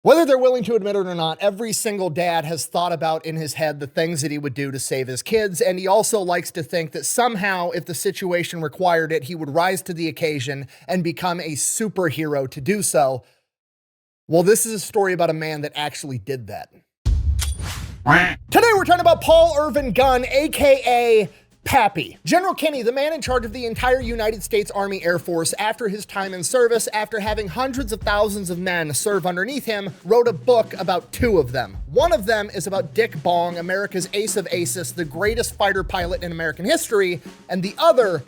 Whether they're willing to admit it or not, every single dad has thought about in his head the things that he would do to save his kids, and he also likes to think that somehow, if the situation required it, he would rise to the occasion and become a superhero to do so. Well, this is a story about a man that actually did that. Today we're talking about Paul Gunn, aka Pappy. General Kinney, the man in charge of the entire United States Army Air Force after his time in service, after having hundreds of thousands of men serve underneath him, wrote a book about two of them. One of them is about Dick Bong, America's ace of aces, the greatest fighter pilot in American history, and the other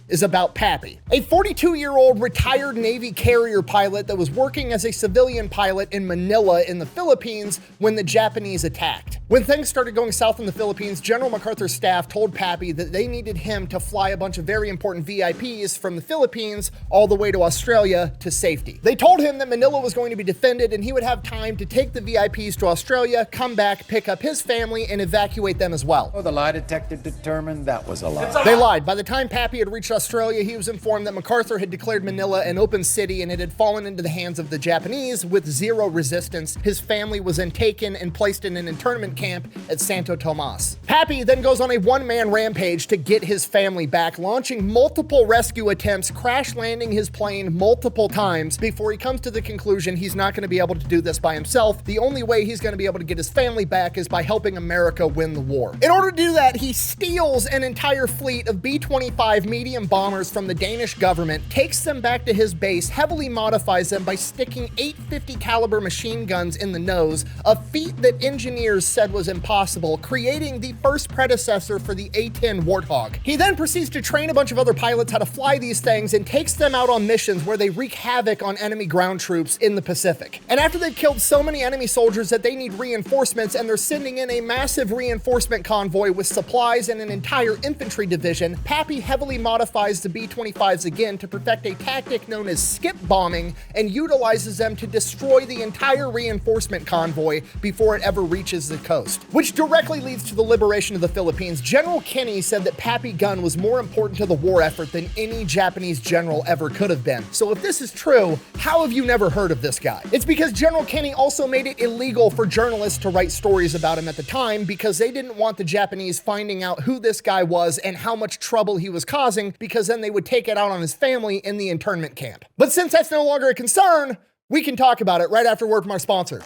is about Pappy, a 42-year-old retired Navy carrier pilot that was working as a civilian pilot in Manila in the Philippines when the Japanese attacked. When things started going south in the Philippines, General MacArthur's staff told Pappy that they needed him to fly a bunch of very important VIPs from the Philippines all the way to Australia to safety. They told him that Manila was going to be defended and he would have time to take the VIPs to Australia, come back, pick up his family, and evacuate them as well. Oh, the lie detector determined that was a lie. They lied. By the time Pappy had reached Australia, he was informed that MacArthur had declared Manila an open city and it had fallen into the hands of the Japanese with zero resistance. His family was then taken and placed in an internment camp at Santo Tomas. Pappy then goes on a one-man rampage to get his family back, launching multiple rescue attempts, crash landing his plane multiple times before he comes to the conclusion he's not going to be able to do this by himself. The only way he's going to be able to get his family back is by helping America win the war. In order to do that, he steals an entire fleet of B-25 medium bombers from the Danish government, takes them back to his base, heavily modifies them by sticking .850 caliber machine guns in the nose, a feat that engineers said was impossible, creating the first predecessor for the A-10 Warthog. He then proceeds to train a bunch of other pilots how to fly these things and takes them out on missions where they wreak havoc on enemy ground troops in the Pacific. And after they've killed so many enemy soldiers that they need reinforcements and they're sending in a massive reinforcement convoy with supplies and an entire infantry division, Pappy heavily modifies the B-25s again to perfect a tactic known as skip bombing and utilizes them to destroy the entire reinforcement convoy before it ever reaches the coast, which directly leads to the liberation of the Philippines. General Kinney said that Pappy Gunn was more important to the war effort than any Japanese general ever could have been. So if this is true, how have you never heard of this guy? It's because General Kinney also made it illegal for journalists to write stories about him at the time because they didn't want the Japanese finding out who this guy was and how much trouble he was causing, because then they would take it out on his family in the internment camp. But since that's no longer a concern, we can talk about it right after word from our sponsor.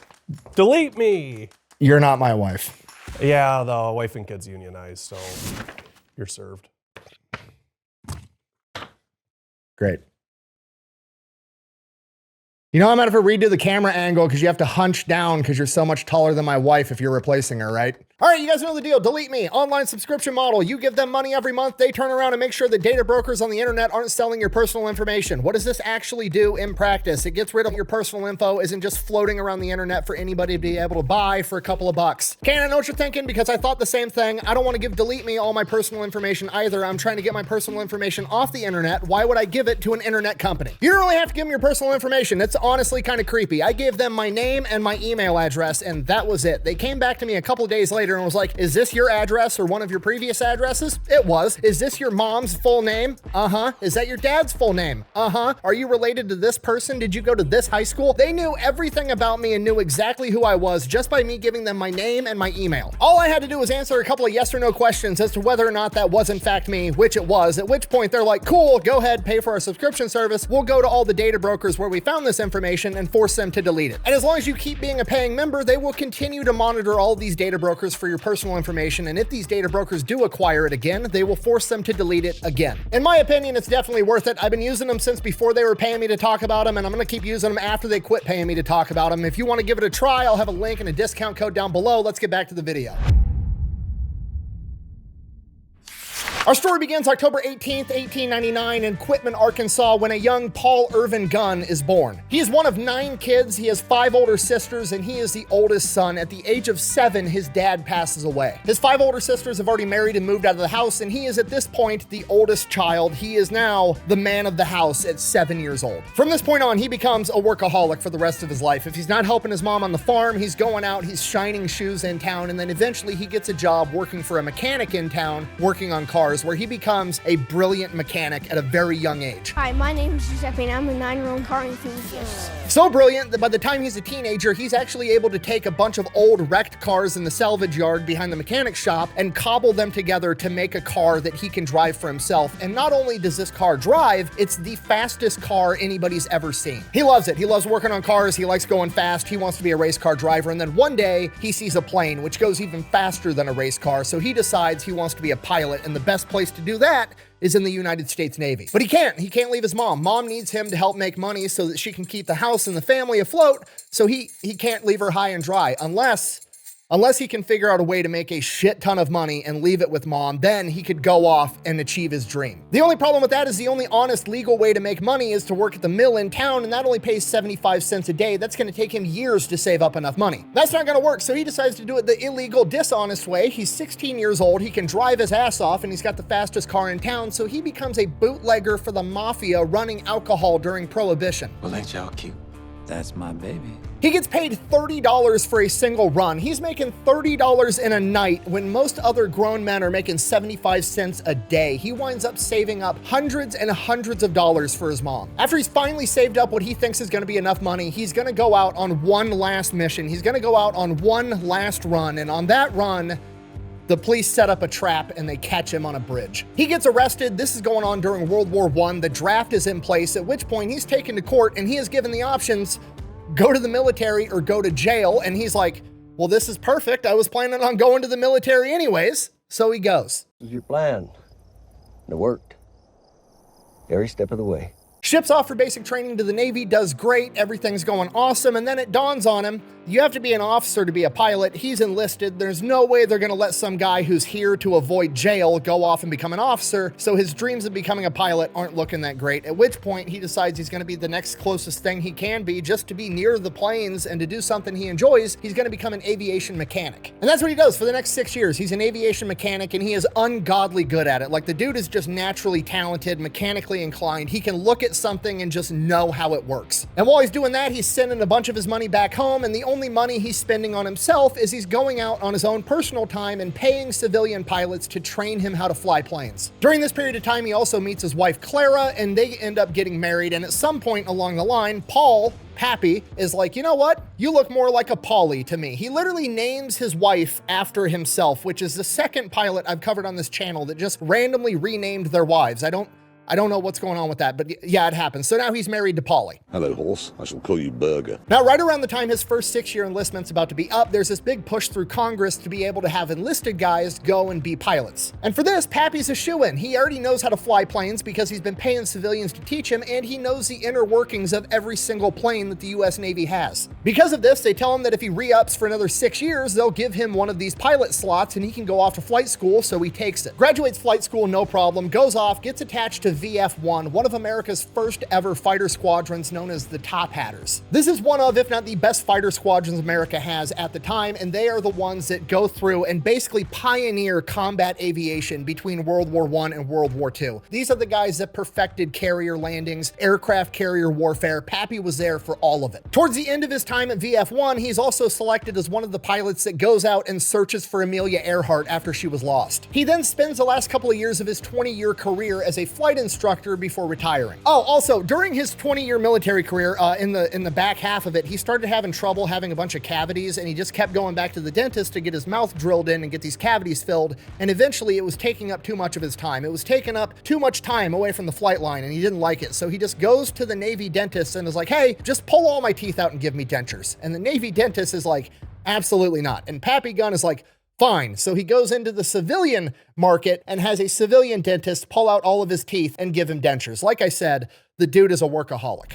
Delete me. You're not my wife. Yeah, the wife and kids unionized, so you're served. Great. You know, I'm gonna have to redo the camera angle because you have to hunch down because you're so much taller than my wife if you're replacing her, right? All right, you guys know the deal. Delete Me, online subscription model. You give them money every month. They turn around and make sure that data brokers on the internet aren't selling your personal information. What does this actually do in practice? It gets rid of your personal info, isn't just floating around the internet for anybody to be able to buy for a couple of bucks. Okay, I know what you're thinking because I thought the same thing. I don't want to give Delete Me all my personal information either. I'm trying to get my personal information off the internet. Why would I give it to an internet company? You don't really have to give them your personal information. It's honestly kind of creepy. I gave them my name and my email address, and that was it. They came back to me a couple days later and was like, is this your address or one of your previous addresses? It was. Is this your mom's full name? Uh-huh. Is that your dad's full name? Uh-huh. Are you related to this person? Did you go to this high school? They knew everything about me and knew exactly who I was just by me giving them my name and my email. All I had to do was answer a couple of yes or no questions as to whether or not that was in fact me, which it was, at which point they're like, cool, go ahead, pay for our subscription service. We'll go to all the data brokers where we found this information and force them to delete it. And as long as you keep being a paying member, they will continue to monitor all of these data brokers for your personal information. And if these data brokers do acquire it again, they will force them to delete it again. In my opinion, it's definitely worth it. I've been using them since before they were paying me to talk about them, and I'm going to keep using them after they quit paying me to talk about them. If you want to give it a try, I'll have a link and a discount code down below. Let's get back to the video. Our story begins October 18th, 1899 in Quitman, Arkansas, when a young Paul Gunn is born. He is one of 9 kids. He has 5 older sisters, and he is the oldest son. At the age of 7, his dad passes away. His 5 older sisters have already married and moved out of the house, and he is at this point the oldest child. He is now the man of the house at 7 years old. From this point on, he becomes a workaholic for the rest of his life. If he's not helping his mom on the farm, he's going out, he's shining shoes in town, and then eventually he gets a job working for a mechanic in town, working on cars, where he becomes a brilliant mechanic at a very young age. Hi, my name is Giuseppe and I'm a 9-year-old car enthusiast. So brilliant that by the time he's a teenager, he's actually able to take a bunch of old wrecked cars in the salvage yard behind the mechanic shop and cobble them together to make a car that he can drive for himself. And not only does this car drive, it's the fastest car anybody's ever seen. He loves it. He loves working on cars. He likes going fast. He wants to be a race car driver. And then one day he sees a plane which goes even faster than a race car. So he decides he wants to be a pilot. And the best place to do that is in the United States Navy. But he can't leave his mom. Mom needs him to help make money so that she can keep the house and the family afloat. So he can't leave her high and dry unless he can figure out a way to make a shit ton of money and leave it with mom. Then he could go off and achieve his dream. The only problem with that is the only honest legal way to make money is to work at the mill in town, and that only pays 75 cents a day. That's gonna take him years to save up enough money. That's not gonna work, so he decides to do it the illegal, dishonest way. He's 16 years old, he can drive his ass off, and he's got the fastest car in town, so he becomes a bootlegger for the mafia running alcohol during Prohibition. Well, ain't y'all cute? That's my baby. He gets paid $30 for a single run. He's making $30 in a night when most other grown men are making 75 cents a day. He winds up saving up hundreds and hundreds of dollars for his mom. After he's finally saved up what he thinks is gonna be enough money, he's gonna go out on one last mission. He's gonna go out on one last run, and on that run, the police set up a trap and they catch him on a bridge. He gets arrested. This is going on during World War I. The draft is in place, at which point he's taken to court and he is given the options: go to the military or go to jail. And he's like, well, this is perfect. I was planning on going to the military anyways. So he goes. This is your plan. And it worked. Every step of the way. Ships off for basic training to the Navy, does great, everything's going awesome, and then it dawns on him, you have to be an officer to be a pilot. He's enlisted. There's no way they're gonna let some guy who's here to avoid jail go off and become an officer, so his dreams of becoming a pilot aren't looking that great, at which point he decides he's gonna be the next closest thing he can be just to be near the planes and to do something he enjoys. He's gonna become an aviation mechanic. And that's what he does for the next 6 years. He's an aviation mechanic and he is ungodly good at it. Like, the dude is just naturally talented, mechanically inclined. He can look at something and just know how it works. And while he's doing that, he's sending a bunch of his money back home, and the only money he's spending on himself is he's going out on his own personal time and paying civilian pilots to train him how to fly planes. During this period of time, he also meets his wife Clara, and they end up getting married, and at some point along the line, Pappy is like, you know what? You look more like a Paulie to me. He literally names his wife after himself, which is the second pilot I've covered on this channel that just randomly renamed their wives. I don't know what's going on with that, but yeah, it happens. So now he's married to Polly. Hello, horse. I shall call you Burger. Now, right around the time his first 6-year enlistment's about to be up, there's this big push through Congress to be able to have enlisted guys go and be pilots. And for this, Pappy's a shoo-in. He already knows how to fly planes because he's been paying civilians to teach him, and he knows the inner workings of every single plane that the US Navy has. Because of this, they tell him that if he re-ups for another 6 years, they'll give him one of these pilot slots and he can go off to flight school, so he takes it. Graduates flight school, no problem, goes off, gets attached to VF-1, one of America's first ever fighter squadrons known as the Top Hatters. This is one of, if not the best fighter squadrons America has at the time, and they are the ones that go through and basically pioneer combat aviation between World War I and World War II. These are the guys that perfected carrier landings, aircraft carrier warfare. Pappy was there for all of it. Towards the end of his time at VF-1, he's also selected as one of the pilots that goes out and searches for Amelia Earhart after she was lost. He then spends the last couple of years of his 20-year career as a flight instructor before retiring. Oh, also, during his 20-year military career, in the back half of it, he started having trouble having a bunch of cavities, and he just kept going back to the dentist to get his mouth drilled in and get these cavities filled, and eventually it was taking up too much of his time. It was taking up too much time away from the flight line, and he didn't like it, so he just goes to the Navy dentist and is like, hey, just pull all my teeth out and give me dentures. And the Navy dentist is like, absolutely not. And Pappy Gunn is like, fine. So he goes into the civilian market and has a civilian dentist pull out all of his teeth and give him dentures. Like I said, the dude is a workaholic.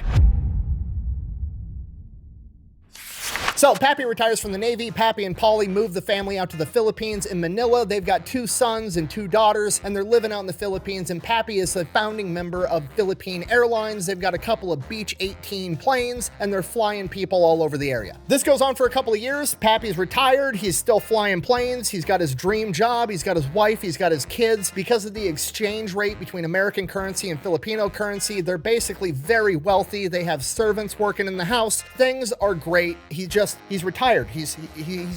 So Pappy retires from the Navy. Pappy and Polly move the family out to the Philippines in Manila. They've got 2 sons and 2 daughters, and they're living out in the Philippines, and Pappy is a founding member of Philippine Airlines. They've got a couple of Beech 18 planes, and they're flying people all over the area. This goes on for a couple of years. Pappy's retired. He's still flying planes. He's got his dream job. He's got his wife. He's got his kids. Because of the exchange rate between American currency and Filipino currency, they're basically very wealthy. They have servants working in the house. Things are great. He just he's retired. He's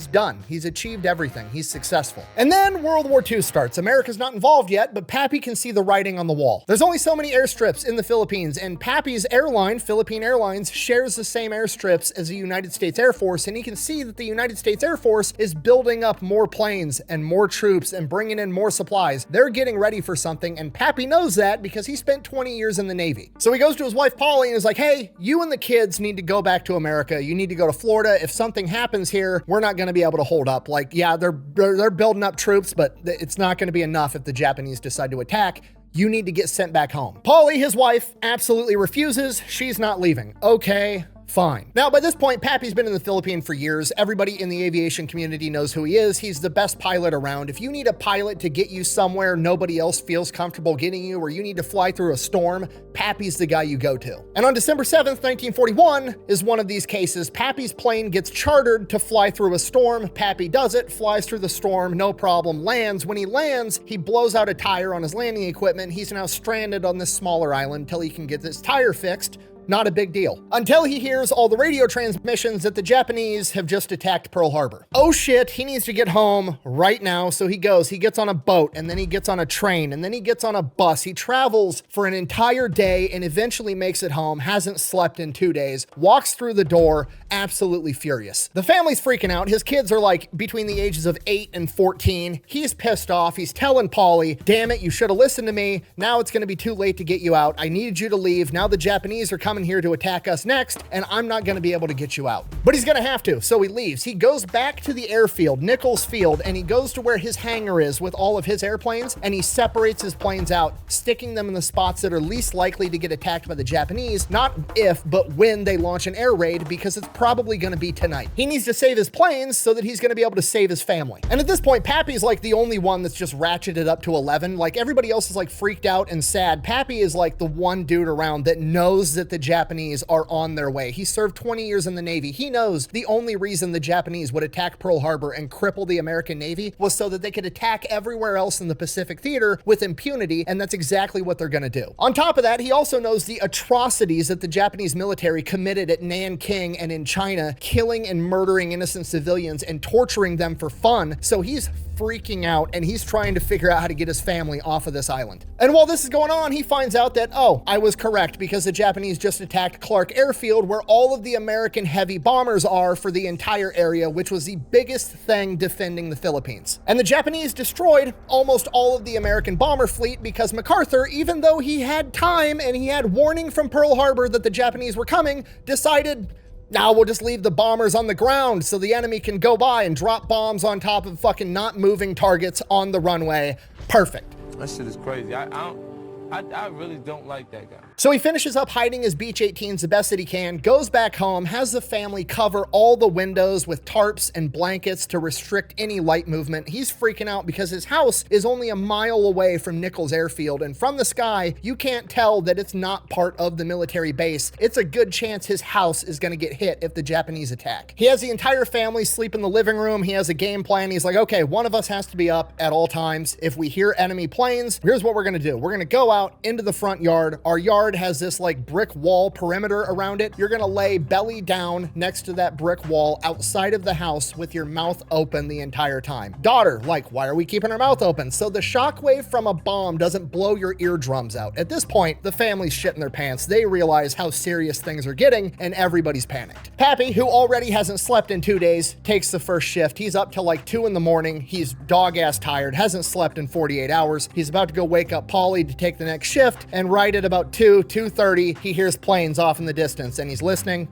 done. He's achieved everything. He's successful. And then World War II starts. America's not involved yet, but Pappy can see the writing on the wall. There's only so many airstrips in the Philippines, and Pappy's airline, Philippine Airlines, shares the same airstrips as the United States Air Force, and he can see that the United States Air Force is building up more planes and more troops and bringing in more supplies. They're getting ready for something, and Pappy knows that because he spent 20 years in the Navy. So he goes to his wife, Polly, and is like, hey, you and the kids need to go back to America. You need to go to Florida. If something happens here, we're not going to be able to hold up. Like, yeah, they're building up troops, but it's not going to be enough if the Japanese decide to attack. You need to get sent back home. Polly, his wife, absolutely refuses. She's not leaving. Okay, fine. Now, by this point, Pappy's been in the Philippines for years. Everybody in the aviation community knows who he is. He's the best pilot around. If you need a pilot to get you somewhere nobody else feels comfortable getting you, or you need to fly through a storm, Pappy's the guy you go to. And on December 7th, 1941 is one of these cases. Pappy's plane gets chartered to fly through a storm. Pappy does it, flies through the storm, no problem, lands. When he lands, he blows out a tire on his landing equipment. He's now stranded on this smaller island till he can get this tire fixed. Not a big deal. Until he hears all the radio transmissions that the Japanese have just attacked Pearl Harbor. Oh shit, he needs to get home right now. So he gets on a boat, and then he gets on a train, and then he gets on a bus. He travels for an entire day and eventually makes it home, hasn't slept in 2 days, walks through the door, absolutely furious. The family's freaking out. His kids are like between the ages of 8 and 14. He's pissed off. He's telling Polly, damn it, you should have listened to me. Now it's going to be too late to get you out. I needed you to leave. Now the Japanese are coming here to attack us next, and I'm not going to be able to get you out. But he's going to have to, so he leaves. He goes back to the airfield, Nichols Field, and he goes to where his hangar is with all of his airplanes, and he separates his planes out, sticking them in the spots that are least likely to get attacked by the Japanese, not if, but when they launch an air raid, because it's probably going to be tonight. He needs to save his planes so that he's going to be able to save his family. And at this point, Pappy's like the only one that's just ratcheted up to 11. Like, everybody else is like freaked out and sad. Pappy is like the one dude around that knows that the Japanese are on their way. He served 20 years in the Navy. He knows the only reason the Japanese would attack Pearl Harbor and cripple the American Navy was so that they could attack everywhere else in the Pacific theater with impunity, and that's exactly what they're going to do. On top of that, he also knows the atrocities that the Japanese military committed at Nanking and in China, killing and murdering innocent civilians and torturing them for fun. So he's freaking out, and he's trying to figure out how to get his family off of this island. And while this is going on, he finds out that, oh, I was correct, because the Japanese just attacked Clark Airfield, where all of the American heavy bombers are for the entire area, which was the biggest thing defending the Philippines. And the Japanese destroyed almost all of the American bomber fleet because MacArthur, even though he had time and he had warning from Pearl Harbor that the Japanese were coming, decided, now we'll just leave the bombers on the ground so the enemy can go by and drop bombs on top of fucking not moving targets on the runway. Perfect. That shit is crazy. I really don't like that guy. So he finishes up hiding his Beach 18s the best that he can, goes back home, has the family cover all the windows with tarps and blankets to restrict any light movement. He's freaking out because his house is only a mile away from Nichols Airfield, and from the sky, you can't tell that it's not part of the military base. It's a good chance his house is going to get hit if the Japanese attack. He has the entire family sleep in the living room. He has a game plan. He's like, okay, one of us has to be up at all times. If we hear enemy planes, here's what we're going to do. We're going to go out into the front yard. Our yard has this like brick wall perimeter around it. You're gonna lay belly down next to that brick wall outside of the house with your mouth open the entire time. Daughter, like, why are we keeping our mouth open? So the shockwave from a bomb doesn't blow your eardrums out. At this point, the family's shitting their pants. They realize how serious things are getting, and everybody's panicked. Pappy, who already hasn't slept in 2 days, takes the first shift. He's up till like 2 in the morning. He's dog-ass tired, hasn't slept in 48 hours. He's about to go wake up Polly to take the next shift, and right at about 2:30, he hears planes off in the distance, and he's listening,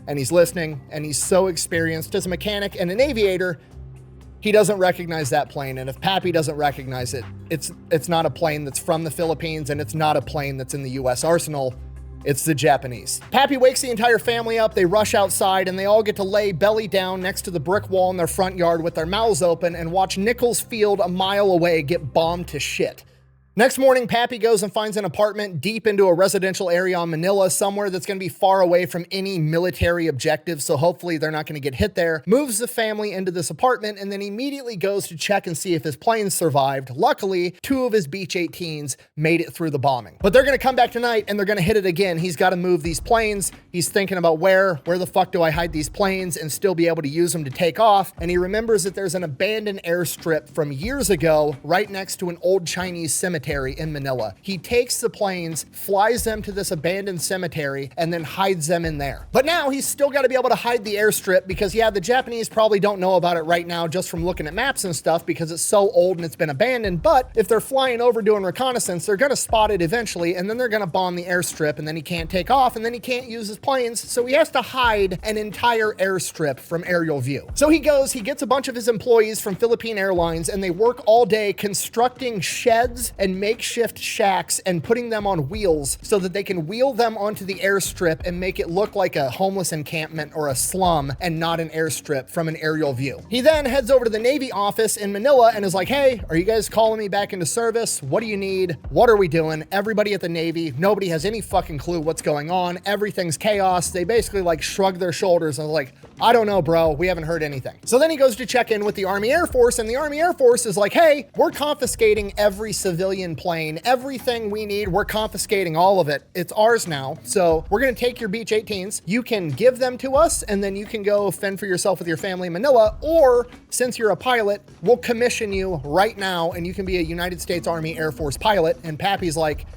and he's listening, and he's so experienced as a mechanic and an aviator, he doesn't recognize that plane. And if Pappy doesn't recognize it, it's not a plane that's from the Philippines, and it's not a plane that's in the U.S. arsenal. It's the Japanese. Pappy wakes the entire family up. They rush outside, and they all get to lay belly down next to the brick wall in their front yard with their mouths open and watch Nichols Field a mile away get bombed to shit. Next morning, Pappy goes and finds an apartment deep into a residential area on Manila, somewhere that's going to be far away from any military objectives, so hopefully they're not going to get hit there. Moves the family into this apartment and then immediately goes to check and see if his planes survived. Luckily, 2 of his Beech 18s made it through the bombing. But they're going to come back tonight and they're going to hit it again. He's got to move these planes. He's thinking about where the fuck do I hide these planes and still be able to use them to take off? And he remembers that there's an abandoned airstrip from years ago right next to an old Chinese cemetery in Manila. He takes the planes, flies them to this abandoned cemetery, and then hides them in there. But now he's still got to be able to hide the airstrip because, yeah, the Japanese probably don't know about it right now just from looking at maps and stuff because it's so old and it's been abandoned. But if they're flying over doing reconnaissance, they're going to spot it eventually, and then they're going to bomb the airstrip, and then he can't take off, and then he can't use his planes, so he has to hide an entire airstrip from aerial view. So he goes, he gets a bunch of his employees from Philippine Airlines, and they work all day constructing sheds and makeshift shacks and putting them on wheels so that they can wheel them onto the airstrip and make it look like a homeless encampment or a slum and not an airstrip from an aerial view. He then heads over to the Navy office in Manila and is like, hey, are you guys calling me back into service? What do you need? What are we doing? Everybody at the Navy, nobody has any fucking clue what's going on. Everything's chaos. They basically like shrug their shoulders and like, I don't know, bro. We haven't heard anything. So then he goes to check in with the Army Air Force, and the Army Air Force is like, hey, we're confiscating every civilian plane, everything we need. We're confiscating all of it. It's ours now. So we're going to take your Beech 18s. You can give them to us, and then you can go fend for yourself with your family in Manila. Or since you're a pilot, we'll commission you right now, and you can be a United States Army Air Force pilot. And Pappy's like,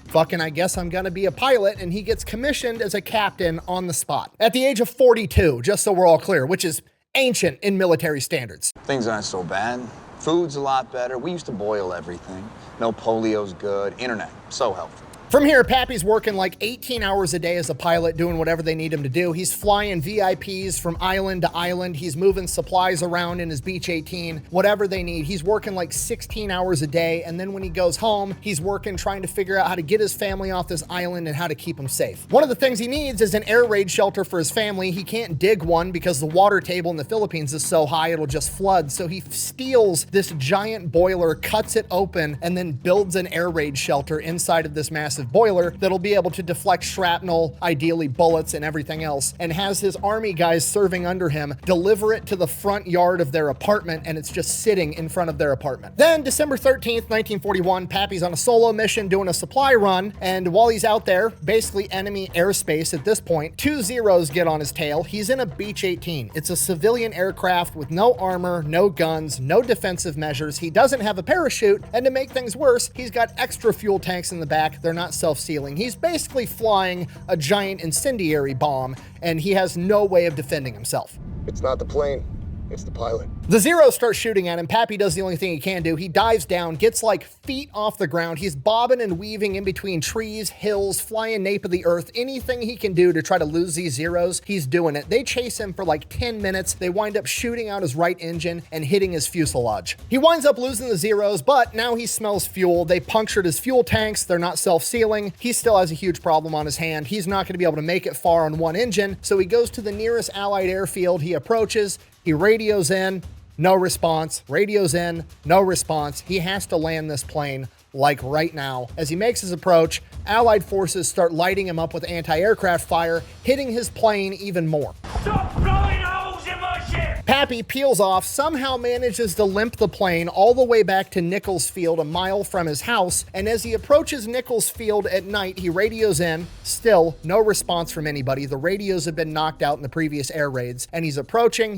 fucking, I guess I'm gonna be a pilot, and he gets commissioned as a captain on the spot at the age of 42, just so we're all clear, which is ancient in military standards. Things aren't so bad. Food's a lot better. We used to boil everything. No polio's good. Internet, so helpful. From here, Pappy's working like 18 hours a day as a pilot, doing whatever they need him to do. He's flying VIPs from island to island. He's moving supplies around in his Beech 18, whatever they need. He's working like 16 hours a day. And then when he goes home, he's working trying to figure out how to get his family off this island and how to keep them safe. One of the things he needs is an air raid shelter for his family. He can't dig one because the water table in the Philippines is so high, it'll just flood. So he steals this giant boiler, cuts it open, and then builds an air raid shelter inside of this massive boiler that'll be able to deflect shrapnel, ideally bullets and everything else, and has his army guys serving under him deliver it to the front yard of their apartment, and it's just sitting in front of their apartment. Then December 13th, 1941, Pappy's on a solo mission doing a supply run, and while he's out there, basically enemy airspace at this point, 2 Zeros get on his tail. He's in a Beech 18. It's a civilian aircraft with no armor, no guns, no defensive measures. He doesn't have a parachute, and to make things worse, he's got extra fuel tanks in the back. They're not self-sealing. He's basically flying a giant incendiary bomb, and he has no way of defending himself. It's not the plane, it's the pilot. The Zeros start shooting at him. Pappy does the only thing he can do. He dives down, gets like feet off the ground. He's bobbing and weaving in between trees, hills, flying nape of the earth. Anything he can do to try to lose these Zeros, he's doing it. They chase him for like 10 minutes. They wind up shooting out his right engine and hitting his fuselage. He winds up losing the Zeros, but now he smells fuel. They punctured his fuel tanks. They're not self-sealing. He still has a huge problem on his hand. He's not going to be able to make it far on one engine, so he goes to the nearest Allied airfield. He approaches. He radios in. No response. Radios in, no response. He has to land this plane like right now. As he makes his approach, Allied forces start lighting him up with anti-aircraft fire, hitting his plane even more. Stop blowing holes in my ship! Pappy peels off, somehow manages to limp the plane all the way back to Nichols Field, a mile from his house, and as he approaches Nichols Field at night, he radios in. Still, no response from anybody. The radios have been knocked out in the previous air raids, and he's approaching,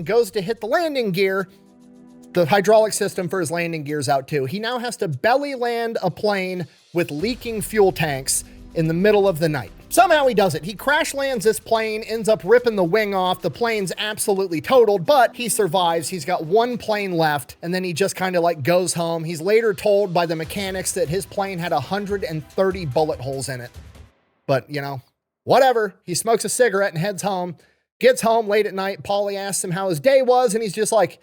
goes to hit the landing gear. The hydraulic system for his landing gear's out too. He now has to belly land a plane with leaking fuel tanks in the middle of the night. Somehow he does it. He crash lands this plane, ends up ripping the wing off. The plane's absolutely totaled, but he survives. He's got one plane left, and then he just kind of like goes home. He's later told by the mechanics that his plane had 130 bullet holes in it. But, you know, whatever. He smokes a cigarette and heads home. Gets home late at night. Paulie asks him how his day was, and he's just like,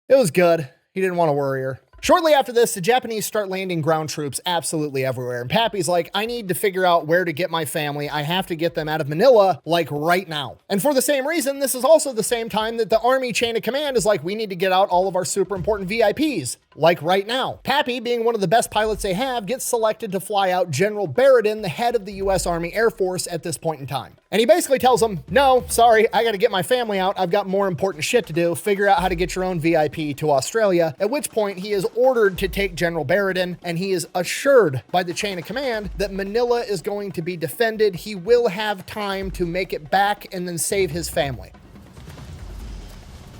it was good. He didn't want to worry her. Shortly after this, the Japanese start landing ground troops absolutely everywhere. And Pappy's like, I need to figure out where to get my family. I have to get them out of Manila, like right now. And for the same reason, this is also the same time that the Army chain of command is like, we need to get out all of our super important VIPs, like right now. Pappy, being one of the best pilots they have, gets selected to fly out General Barradin, the head of the US Army Air Force at this point in time. And he basically tells him, no, sorry, I gotta get my family out. I've got more important shit to do. Figure out how to get your own VIP to Australia. At which point he is ordered to take General Barradin, and he is assured by the chain of command that Manila is going to be defended. He will have time to make it back and then save his family.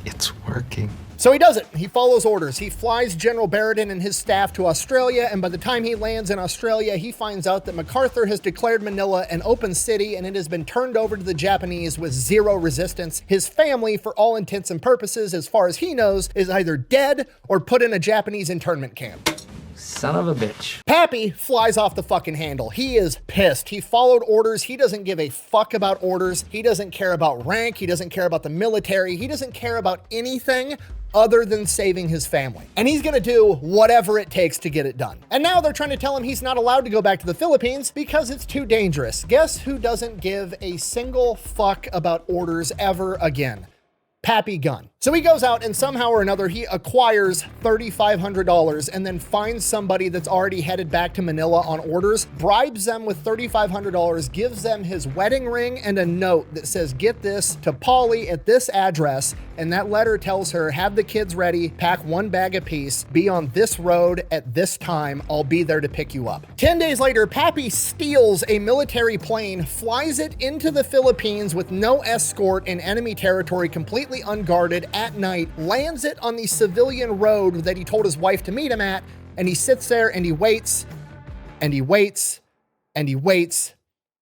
It's working. So he does it. He follows orders. He flies General Barradin and his staff to Australia, and by the time he lands in Australia, he finds out that MacArthur has declared Manila an open city, and it has been turned over to the Japanese with zero resistance. His family, for all intents and purposes, as far as he knows, is either dead or put in a Japanese internment camp. Son of a bitch. Pappy flies off the fucking handle. He is pissed. He followed orders. He doesn't give a fuck about orders. He doesn't care about rank. He doesn't care about the military. He doesn't care about anything other than saving his family. And he's gonna do whatever it takes to get it done. And now they're trying to tell him he's not allowed to go back to the Philippines because it's too dangerous. Guess who doesn't give a single fuck about orders ever again? Pappy Gunn. So he goes out and somehow or another he acquires $3,500 and then finds somebody that's already headed back to Manila on orders, bribes them with $3,500, gives them his wedding ring and a note that says, get this to Polly at this address. And that letter tells her, have the kids ready, pack one bag apiece, be on this road at this time, I'll be there to pick you up. 10 days later, Pappy steals a military plane, flies it into the Philippines with no escort in enemy territory, completely unguarded at night, lands it on the civilian road that he told his wife to meet him at, and he sits there and he waits, and he waits, and he waits,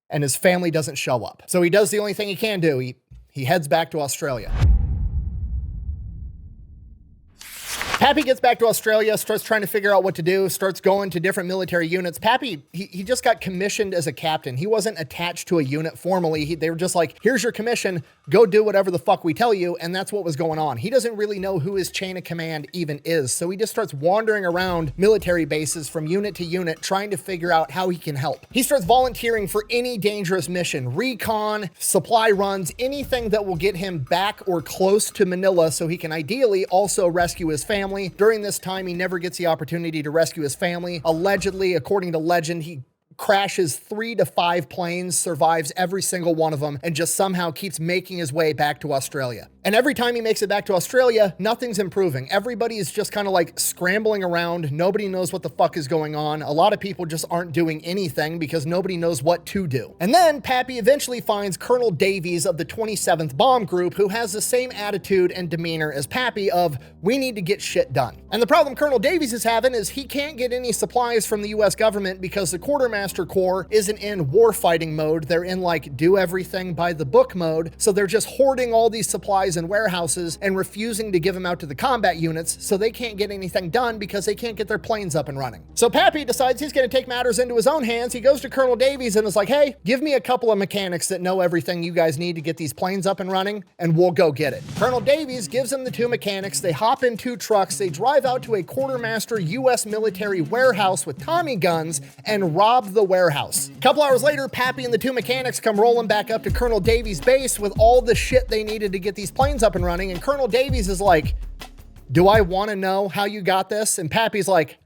and his family doesn't show up. So he does the only thing he can do. He heads back to Australia. Pappy gets back to Australia, starts trying to figure out what to do, starts going to different military units. Pappy, he just got commissioned as a captain. He wasn't attached to a unit formally. They were just like, here's your commission, go do whatever the fuck we tell you, and that's what was going on. He doesn't really know who his chain of command even is, so he just starts wandering around military bases from unit to unit, trying to figure out how he can help. He starts volunteering for any dangerous mission, recon, supply runs, anything that will get him back or close to Manila so he can ideally also rescue his family. During this time, he never gets the opportunity to rescue his family. Allegedly, according to legend, he crashes 3 to 5 planes, survives every single one of them, and just somehow keeps making his way back to Australia. And every time he makes it back to Australia, nothing's improving. Everybody is just kind of like scrambling around. Nobody knows what the fuck is going on. A lot of people just aren't doing anything because nobody knows what to do. And then Pappy eventually finds Colonel Davies of the 27th Bomb Group, who has the same attitude and demeanor as Pappy of, we need to get shit done. And the problem Colonel Davies is having is he can't get any supplies from the US government because the Quartermaster Corps isn't in warfighting mode. They're in like do everything by the book mode. So they're just hoarding all these supplies in warehouses and refusing to give them out to the combat units, so they can't get anything done because they can't get their planes up and running. So Pappy decides he's going to take matters into his own hands. He goes to Colonel Davies and is like, hey, give me a couple of mechanics that know everything you guys need to get these planes up and running, and we'll go get it. Colonel Davies gives him the 2 mechanics. They hop in 2 trucks. They drive out to a quartermaster US military warehouse with Tommy guns and rob the warehouse. A couple hours later, Pappy and the 2 mechanics come rolling back up to Colonel Davies' base with all the shit they needed to get these planes up and running, and Colonel Davies is like, do I want to know how you got this? And Pappy's like,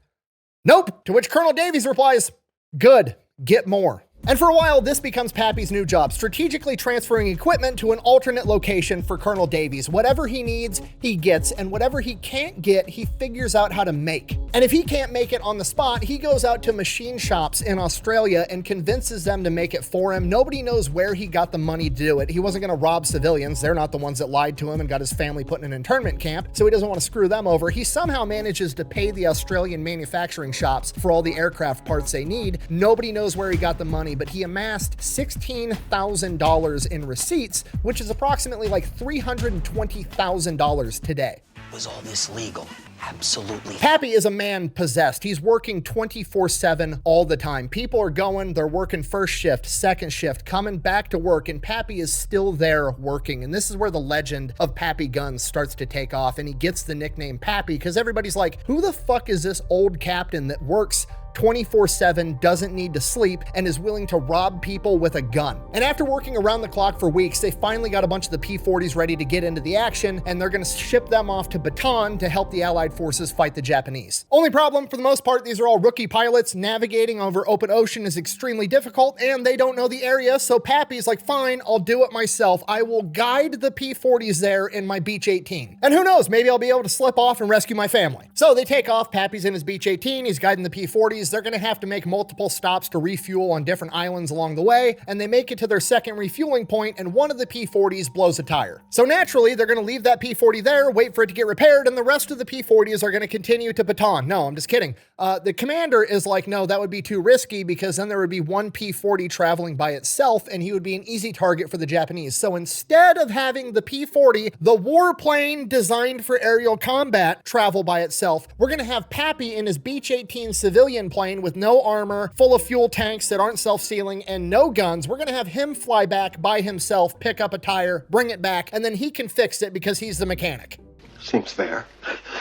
nope. To which Colonel Davies replies, good, get more. And for a while, this becomes Pappy's new job, strategically transferring equipment to an alternate location for Colonel Davies. Whatever he needs, he gets, and whatever he can't get, he figures out how to make. And if he can't make it on the spot, he goes out to machine shops in Australia and convinces them to make it for him. Nobody knows where he got the money to do it. He wasn't going to rob civilians. They're not the ones that lied to him and got his family put in an internment camp, so he doesn't want to screw them over. He somehow manages to pay the Australian manufacturing shops for all the aircraft parts they need. Nobody knows where he got the money, but he amassed $16,000 in receipts, which is approximately like $320,000 today. Was all this legal? Absolutely. Pappy is a man possessed. He's working 24/7 all the time. People are going, they're working first shift, second shift, coming back to work, and Pappy is still there working. And this is where the legend of Pappy Gunn starts to take off, and he gets the nickname Pappy because everybody's like, who the fuck is this old captain that works 24/7, doesn't need to sleep, and is willing to rob people with a gun. And after working around the clock for weeks, they finally got a bunch of the P-40s ready to get into the action, and they're going to ship them off to Bataan to help the Allied forces fight the Japanese. Only problem, for the most part, these are all rookie pilots. Navigating over open ocean is extremely difficult, and they don't know the area, so Pappy's like, fine, I'll do it myself. I will guide the P-40s there in my Beech 18. And who knows, maybe I'll be able to slip off and rescue my family. So they take off, Pappy's in his Beech 18, he's guiding the P-40s. They're gonna have to make multiple stops to refuel on different islands along the way, and they make it to their second refueling point, and one of the P-40s blows a tire. So naturally, they're gonna leave that P-40 there, wait for it to get repaired, and the rest of the P-40s are gonna continue to Bataan. No, I'm just kidding. The commander is like, no, that would be too risky because then there would be one P-40 traveling by itself, and he would be an easy target for the Japanese. So instead of having the P-40, the warplane designed for aerial combat, travel by itself, we're gonna have Pappy in his Beech 18 civilian plane with no armor, full of fuel tanks that aren't self-sealing, and no guns. We're gonna have him fly back by himself, pick up a tire, bring it back, and then he can fix it because he's the mechanic. Seems fair.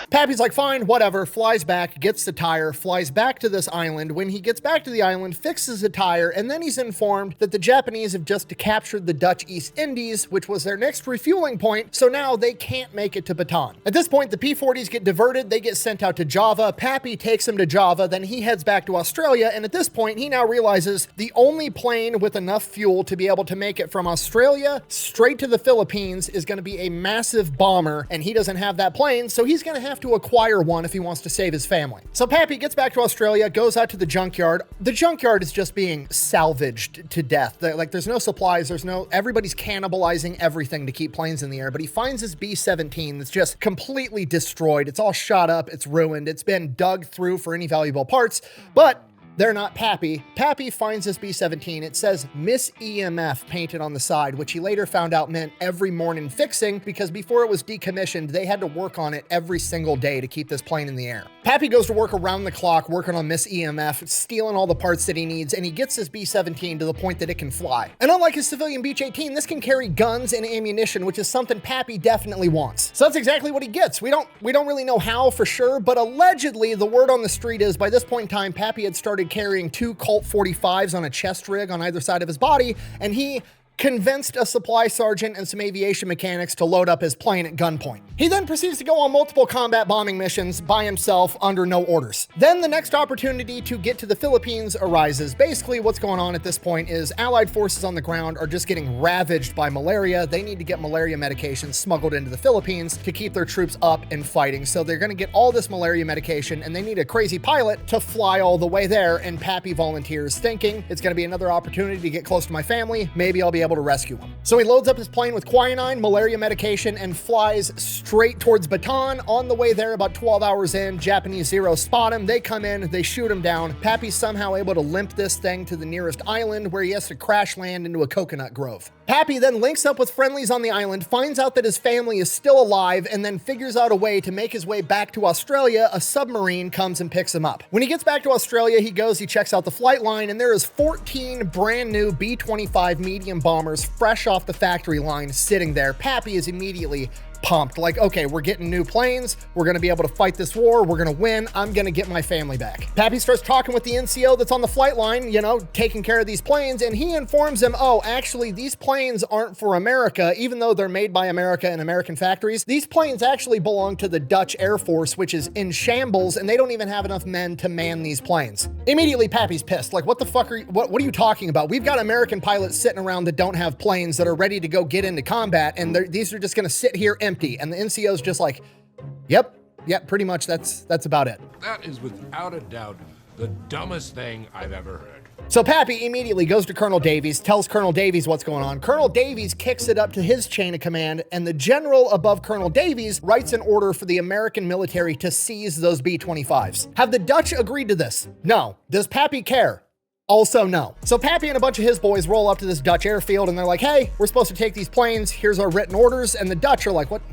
Pappy's like, fine, whatever, flies back, gets the tire, flies back to this island. When he gets back to the island, fixes the tire, and then he's informed that the Japanese have just captured the Dutch East Indies, which was their next refueling point, so now they can't make it to Bataan. At this point, the P-40s get diverted, they get sent out to Java, Pappy takes them to Java, then he heads back to Australia, and at this point, he now realizes the only plane with enough fuel to be able to make it from Australia straight to the Philippines is gonna be a massive bomber, and he doesn't have that plane, so he's gonna have to acquire one if he wants to save his family. So Pappy gets back to Australia, goes out to the junkyard. The junkyard is just being salvaged to death. Like, there's no supplies, everybody's cannibalizing everything to keep planes in the air, but he finds his B-17 that's just completely destroyed. It's all shot up, it's ruined, it's been dug through for any valuable parts, but they're not Pappy. Pappy finds this B-17. It says Miss EMF painted on the side, which he later found out meant every morning fixing, because before it was decommissioned, they had to work on it every single day to keep this plane in the air. Pappy goes to work around the clock, working on Miss EMF, stealing all the parts that he needs, and he gets this B-17 to the point that it can fly. And unlike his civilian Beech 18, this can carry guns and ammunition, which is something Pappy definitely wants. So that's exactly what he gets. We don't really know how for sure, but allegedly the word on the street is by this point in time, Pappy had started carrying 2 Colt 45s on a chest rig on either side of his body, and he convinced a supply sergeant and some aviation mechanics to load up his plane at gunpoint. He then proceeds to go on multiple combat bombing missions by himself under no orders. Then the next opportunity to get to the Philippines arises. Basically, what's going on at this point is Allied forces on the ground are just getting ravaged by malaria. They need to get malaria medication smuggled into the Philippines to keep their troops up and fighting. So they're going to get all this malaria medication, and they need a crazy pilot to fly all the way there, and Pappy volunteers, thinking it's going to be another opportunity to get close to my family. Maybe I'll be able to rescue him. So he loads up his plane with quinine, malaria medication, and flies straight towards Bataan. On the way there, about 12 hours in, Japanese Zeros spot him. They come in, they shoot him down. Pappy's somehow able to limp this thing to the nearest island where he has to crash land into a coconut grove. Pappy then links up with friendlies on the island, finds out that his family is still alive, and then figures out a way to make his way back to Australia. A submarine comes and picks him up. When he gets back to Australia, he checks out the flight line, and there is 14 brand new B-25 medium bombers fresh off the factory line sitting there. Pappy is immediately pumped, like, okay, we're getting new planes, we're gonna be able to fight this war, we're gonna win, I'm gonna get my family back. Pappy starts talking with the NCO that's on the flight line, taking care of these planes, and he informs him, oh, actually, these planes aren't for America, even though they're made by America in American factories. These planes actually belong to the Dutch Air Force, which is in shambles, and they don't even have enough men to man these planes. Immediately, Pappy's pissed, like, what the fuck what are you talking about? We've got American pilots sitting around that don't have planes that are ready to go get into combat, and these are just gonna sit here empty. And the NCO's just like, yep, pretty much that's about it. That is without a doubt the dumbest thing I've ever heard. So Pappy immediately goes to Colonel Davies, tells Colonel Davies what's going on. Colonel Davies kicks it up to his chain of command, and the general above Colonel Davies writes an order for the American military to seize those B-25s. Have the Dutch agreed to this? No. Does Pappy care? Also no. So Pappy and a bunch of his boys roll up to this Dutch airfield, and they're like, hey, we're supposed to take these planes. Here's our written orders. And the Dutch are like, what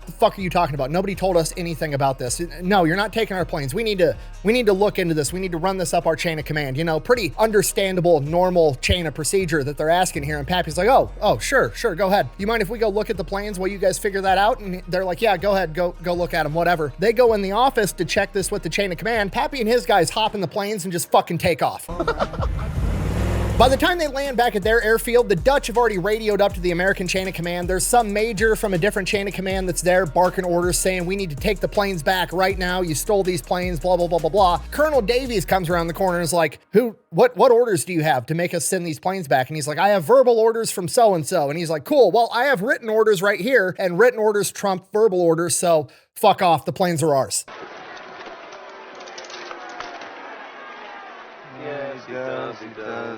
the fuck are you talking about? Nobody told us anything about this. No, you're not taking our planes. We need to look into this. We need to run this up our chain of command. You know, pretty understandable, normal chain of procedure that they're asking here. And Pappy's like, oh, sure, go ahead. You mind if we go look at the planes while you guys figure that out? And they're like, yeah, go ahead, go look at them, whatever. They go in the office to check this with the chain of command. Pappy and his guys hop in the planes and just fucking take off. By the time they land back at their airfield, the Dutch have already radioed up to the American chain of command. There's some major from a different chain of command that's there barking orders saying, we need to take the planes back right now. You stole these planes, blah, blah, blah, blah, blah. Colonel Davies comes around the corner and is like, what orders do you have to make us send these planes back? And he's like, I have verbal orders from so-and-so. And he's like, cool, well, I have written orders right here, and written orders trump verbal orders, so fuck off, the planes are ours.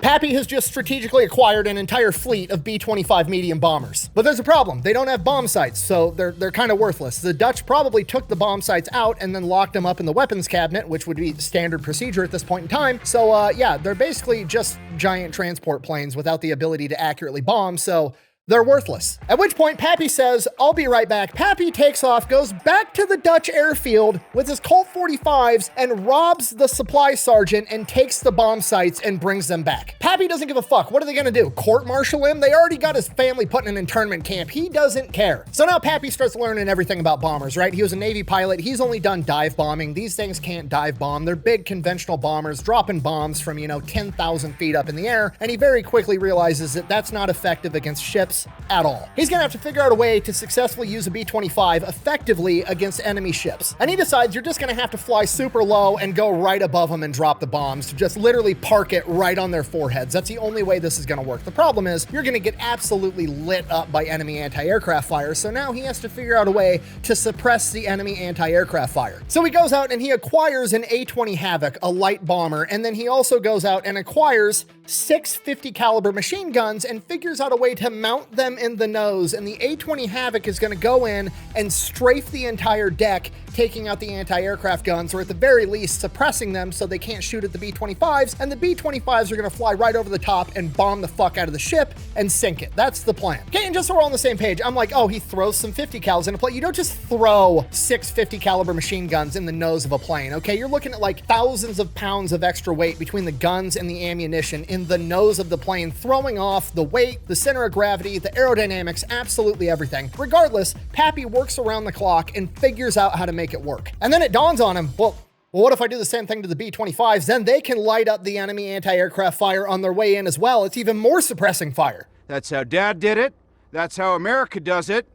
Pappy has just strategically acquired an entire fleet of B-25 medium bombers. But there's a problem. They don't have bomb sights, so they're kind of worthless. The Dutch probably took the bomb sights out and then locked them up in the weapons cabinet, which would be standard procedure at this point in time. So yeah, they're basically just giant transport planes without the ability to accurately bomb, so they're worthless. At which point, Pappy says, I'll be right back. Pappy takes off, goes back to the Dutch airfield with his Colt 45s and robs the supply sergeant and takes the bomb sites and brings them back. Pappy doesn't give a fuck. What are they gonna do? Court-martial him? They already got his family put in an internment camp. He doesn't care. So now Pappy starts learning everything about bombers, right? He was a Navy pilot. He's only done dive bombing. These things can't dive bomb. They're big conventional bombers dropping bombs from, 10,000 feet up in the air. And he very quickly realizes that that's not effective against ships at all. He's gonna have to figure out a way to successfully use a B-25 effectively against enemy ships. And he decides you're just gonna have to fly super low and go right above them and drop the bombs, to just literally park it right on their foreheads. That's the only way this is gonna work. The problem is you're gonna get absolutely lit up by enemy anti-aircraft fire, so now he has to figure out a way to suppress the enemy anti-aircraft fire. So he goes out and he acquires an A-20 Havoc, a light bomber, and then he also goes out and acquires 6 50 caliber machine guns and figures out a way to mount them in the nose. And the A-20 Havoc is going to go in and strafe the entire deck, taking out the anti-aircraft guns, or at the very least suppressing them so they can't shoot at the B-25s, and the B-25s are going to fly right over the top and bomb the fuck out of the ship and sink it. That's the plan. Okay, and just so we're on the same page, I'm like, oh, he throws some 50 cals in a plane. You don't just throw 6 50 caliber machine guns in the nose of a plane, okay? You're looking at like thousands of pounds of extra weight between the guns and the ammunition in the nose of the plane, throwing off the weight, the center of gravity, the aerodynamics, absolutely everything. Regardless, Pappy works around the clock and figures out how to make it work. And then it dawns on him, well, what if I do the same thing to the B-25s? Then they can light up the enemy anti-aircraft fire on their way in as well. It's even more suppressing fire. That's how Dad did it. That's how America does it.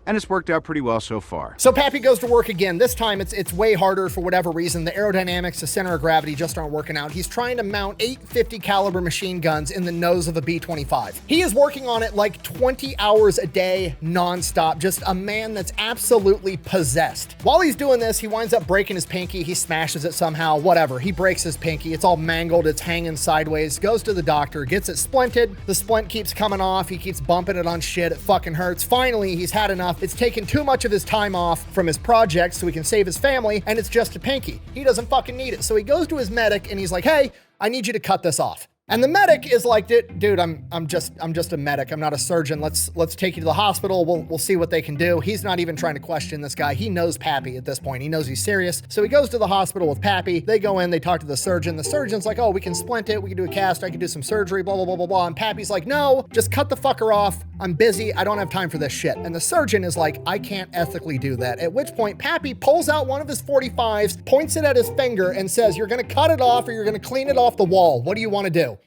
And it's worked out pretty well so far. So Pappy goes to work again. This time it's way harder for whatever reason. The aerodynamics, the center of gravity just aren't working out. He's trying to mount 8 50 caliber machine guns in the nose of a B-25. He is working on it like 20 hours a day, nonstop. Just a man that's absolutely possessed. While he's doing this, he winds up breaking his pinky. He smashes it somehow, whatever. He breaks his pinky. It's all mangled. It's hanging sideways. Goes to the doctor, gets it splinted. The splint keeps coming off. He keeps bumping it on shit. It fucking hurts. Finally, he's had enough. It's taken too much of his time off from his project so he can save his family, and it's just a pinky. He doesn't fucking need it. So he goes to his medic and he's like, hey, I need you to cut this off. And the medic is like, dude, I'm just a medic. I'm not a surgeon. Let's take you to the hospital. We'll see what they can do. He's not even trying to question this guy. He knows Pappy at this point. He knows he's serious. So he goes to the hospital with Pappy. They go in, they talk to the surgeon. The surgeon's like, oh, we can splint it. We can do a cast. I can do some surgery, blah, blah, blah, blah, blah. And Pappy's like, no, just cut the fucker off. I'm busy. I don't have time for this shit. And the surgeon is like, I can't ethically do that. At which point Pappy pulls out one of his 45s, points it at his finger and says, you're going to cut it off or you're going to clean it off the wall. What do you want to do?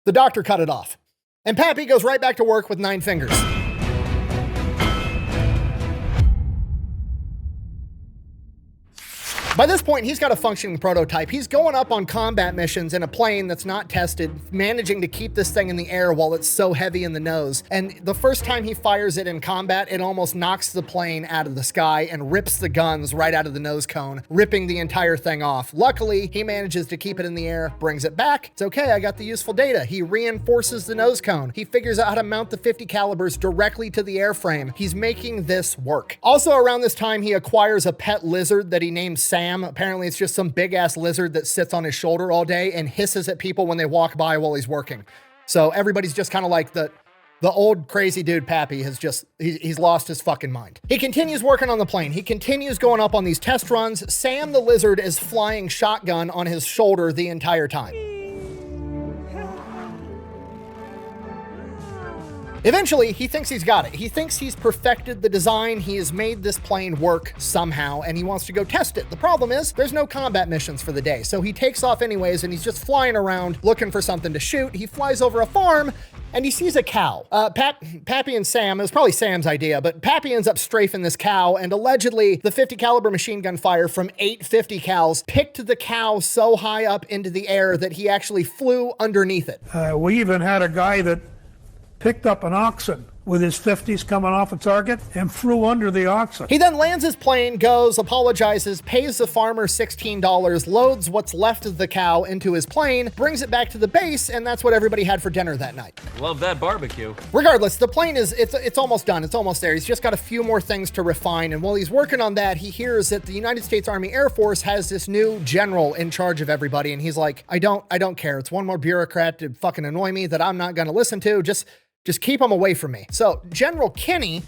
The doctor cut it off. And Pappy goes right back to work with 9 fingers. By this point, he's got a functioning prototype. He's going up on combat missions in a plane that's not tested, managing to keep this thing in the air while it's so heavy in the nose. And the first time he fires it in combat, it almost knocks the plane out of the sky and rips the guns right out of the nose cone, ripping the entire thing off. Luckily, he manages to keep it in the air, brings it back. It's okay, I got the useful data. He reinforces the nose cone. He figures out how to mount the 50 calibers directly to the airframe. He's making this work. Also around this time, he acquires a pet lizard that he names Sam. Apparently it's just some big ass lizard that sits on his shoulder all day and hisses at people when they walk by while he's working. So everybody's just kind of like, the The old crazy dude Pappy has he's lost his fucking mind. He continues working on the plane. He continues going up on these test runs. Sam the Lizard is flying shotgun on his shoulder the entire time. Eventually, he thinks he's got it. He thinks he's perfected the design. He has made this plane work somehow, and he wants to go test it. The problem is, there's no combat missions for the day, so he takes off anyways, and he's just flying around looking for something to shoot. He flies over a farm, and he sees a cow. Pappy and Sam, it was probably Sam's idea, but Pappy ends up strafing this cow, and allegedly, the 50 caliber machine gun fire from 850 cals picked the cow so high up into the air that he actually flew underneath it. We even had a guy that picked up an oxen with his 50s coming off a target and flew under the oxen. He then lands his plane, goes, apologizes, pays the farmer $16, loads what's left of the cow into his plane, brings it back to the base, and that's what everybody had for dinner that night. Love that barbecue. Regardless, the plane it's almost done. It's almost there. He's just got a few more things to refine, and while he's working on that, he hears that the United States Army Air Force has this new general in charge of everybody, and he's like, I don't care. It's one more bureaucrat to fucking annoy me that I'm not gonna listen to. Just keep them away from me. So General Kinney,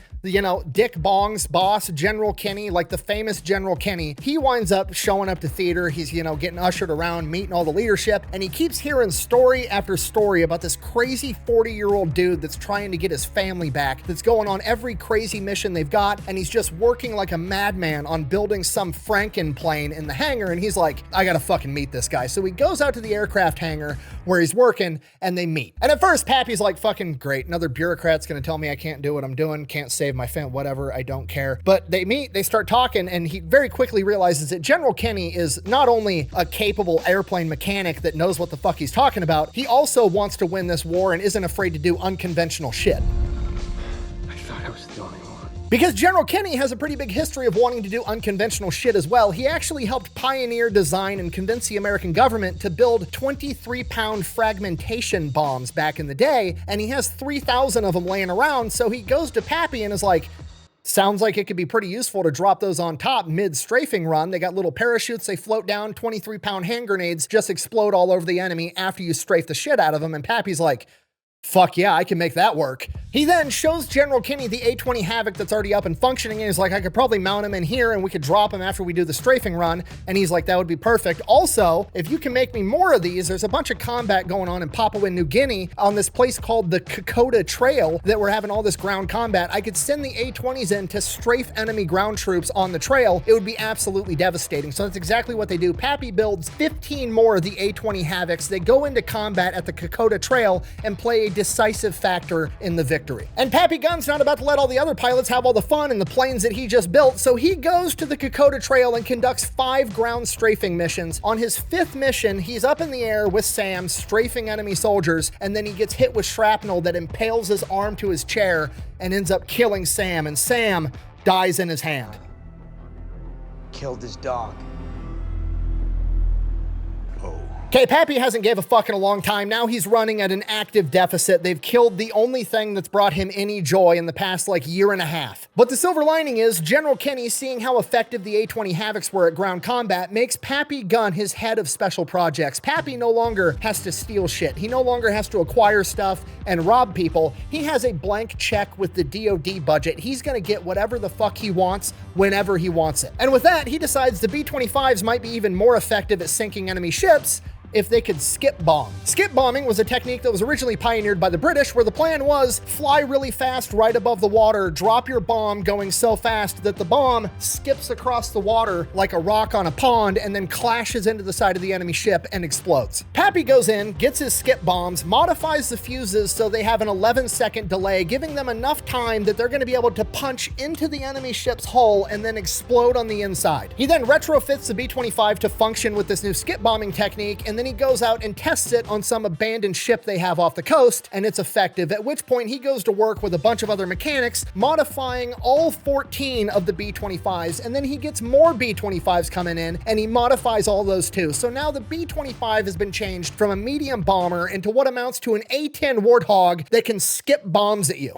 Dick Bong's boss, General Kinney, like the famous General Kinney, he winds up showing up to theater. He's, getting ushered around, meeting all the leadership, and he keeps hearing story after story about this crazy 40-year-old dude that's trying to get his family back, that's going on every crazy mission they've got, and he's just working like a madman on building some Franken plane in the hangar, and he's like, I gotta fucking meet this guy. So he goes out to the aircraft hangar where he's working, and they meet. And at first, Pappy's like, fucking great, another bureaucrat's gonna tell me I can't do what I'm doing, can't save my family, whatever, I don't care. But they meet, they start talking, and he very quickly realizes that General Kinney is not only a capable airplane mechanic that knows what the fuck he's talking about, he also wants to win this war and isn't afraid to do unconventional shit. I thought I was the only one. Because General Kinney has a pretty big history of wanting to do unconventional shit as well. He actually helped pioneer, design, and convince the American government to build 23-pound fragmentation bombs back in the day, and he has 3,000 of them laying around, so he goes to Pappy and is like, sounds like it could be pretty useful to drop those on top mid-strafing run. They got little parachutes, they float down, 23-pound hand grenades just explode all over the enemy after you strafe the shit out of them, and Pappy's like, fuck yeah, I can make that work. He then shows General Kinney the A-20 Havoc that's already up and functioning, and he's like, I could probably mount him in here and we could drop him after we do the strafing run. And he's like, that would be perfect. Also, if you can make me more of these, there's a bunch of combat going on in Papua New Guinea on this place called the Kokoda Trail that we're having all this ground combat. I could send the A-20s in to strafe enemy ground troops on the trail. It would be absolutely devastating. So that's exactly what they do. Pappy builds 15 more of the A-20 Havocs. They go into combat at the Kokoda Trail and play a decisive factor in the victory. And Pappy Gunn's not about to let all the other pilots have all the fun in the planes that he just built, so he goes to the Kokoda Trail and conducts 5 ground strafing missions. On his 5th mission, he's up in the air with Sam, strafing enemy soldiers, and then he gets hit with shrapnel that impales his arm to his chair and ends up killing Sam, and Sam dies in his hand. Killed his dog. Okay, Pappy hasn't gave a fuck in a long time. Now he's running at an active deficit. They've killed the only thing that's brought him any joy in the past year and a half. But the silver lining is General Kinney, seeing how effective the A-20 Havocs were at ground combat, makes Pappy Gunn his head of special projects. Pappy no longer has to steal shit. He no longer has to acquire stuff and rob people. He has a blank check with the DoD budget. He's gonna get whatever the fuck he wants whenever he wants it. And with that, he decides the B-25s might be even more effective at sinking enemy ships if they could skip bomb. Skip bombing was a technique that was originally pioneered by the British, where the plan was fly really fast right above the water, drop your bomb going so fast that the bomb skips across the water like a rock on a pond and then clashes into the side of the enemy ship and explodes. Pappy goes in, gets his skip bombs, modifies the fuses so they have an 11-second delay, giving them enough time that they're going to be able to punch into the enemy ship's hull and then explode on the inside. He then retrofits the B-25 to function with this new skip bombing technique, and then he goes out and tests it on some abandoned ship they have off the coast, and it's effective, at which point he goes to work with a bunch of other mechanics, modifying all 14 of the B-25s, and then he gets more B-25s coming in, and he modifies all those too. So now the B-25 has been changed from a medium bomber into what amounts to an A-10 Warthog that can skip bombs at you.